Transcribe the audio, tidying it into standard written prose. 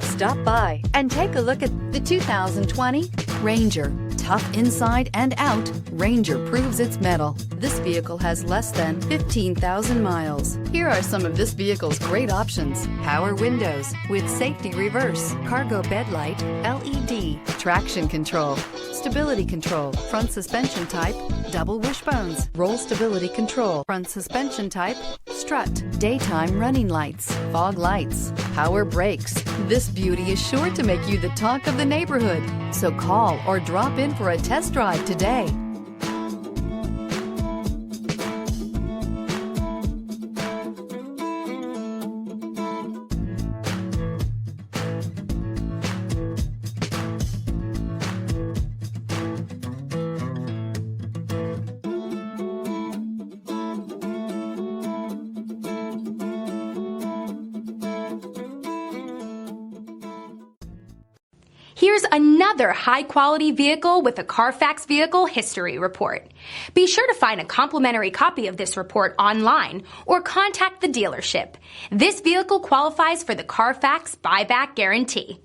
Stop by and take a look at the 2020 Ranger. Tough inside and out, Ranger proves its mettle. This vehicle has less than 15,000 miles. Here are some of this vehicle's great options: power windows with safety reverse, cargo bed light, LED, traction control, stability control, front suspension type, double wishbones, roll stability control, front suspension type, strut, daytime running lights, fog lights, power brakes. This beauty is sure to make you the talk of the neighborhood. So call or drop in for a test drive today. Here's another high-quality vehicle with a Carfax Vehicle History Report. Be sure to find a complimentary copy of this report online or contact the dealership. This vehicle qualifies for the Carfax Buyback Guarantee.